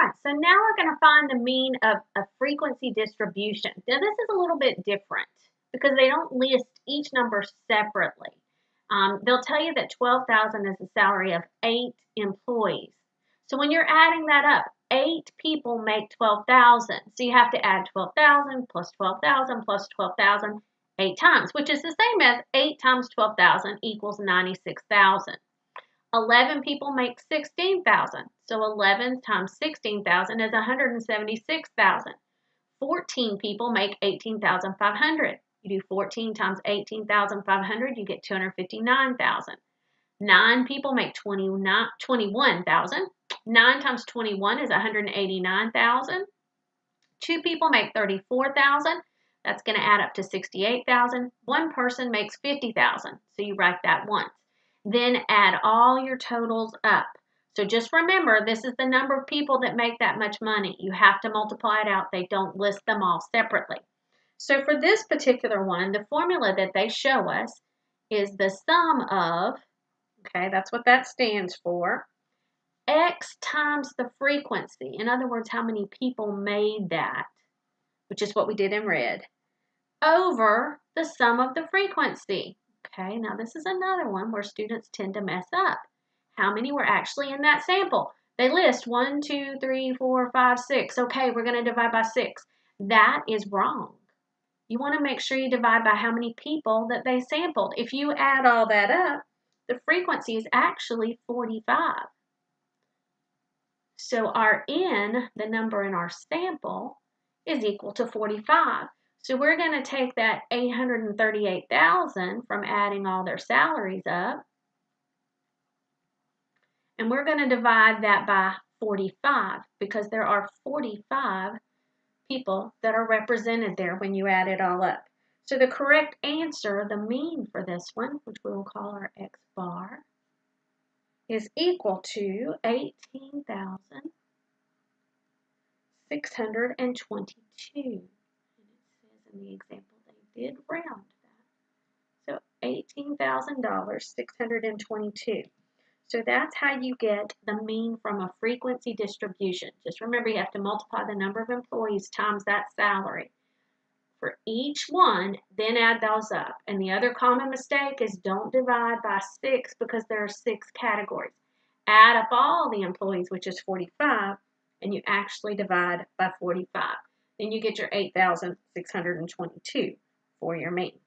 right, so now we're going to find the mean of a frequency distribution. Now this is a little bit different because they don't list each number separately. They'll tell you that 12,000 is the salary of 8 employees. So when you're adding that up, 8 people make 12,000. So you have to add 12,000 plus 12,000 plus 12,000 8 times, which is the same as 8 times 12,000 equals 96,000. 11 people make 16,000. So 11 times 16,000 is 176,000. 14 people make 18,500. You do 14 times 18,500, you get 259,000. 9 people make 21,000. 9 times 21 is 189,000. 2 people make 34,000. That's going to add up to 68,000. 1 person makes 50,000. So you write that once. Then add all your totals up. So just remember, this is the number of people that make that much money. You have to multiply it out. They don't list them all separately. So for this particular one, the formula that they show us is the sum of, okay, that's what that stands for, X times the frequency. In other words, how many people made that, which is what we did in red, over the sum of the frequency. Okay, now this is another one where students tend to mess up. How many were actually in that sample? They list 1, 2, 3, 4, 5, 6. Okay, we're going to divide by 6. That is wrong. You want to make sure you divide by how many people that they sampled. If you add all that up, the frequency is actually 45. So our N, the number in our sample, is equal to 45. So we're going to take that 838,000 from adding all their salaries up, and we're going to divide that by 45 because there are 45 people that are represented there when you add it all up. So the correct answer, the mean for this one, which we will call our X bar, is equal to 18,622. In the example, they did round that. So $18,622. So that's how you get the mean from a frequency distribution. Just remember, you have to multiply the number of employees times that salary for each one, then add those up. And the other common mistake is don't divide by 6 because there are 6 categories. Add up all the employees, which is 45, and you actually divide by 45. Then you get your 8,622 for your mean.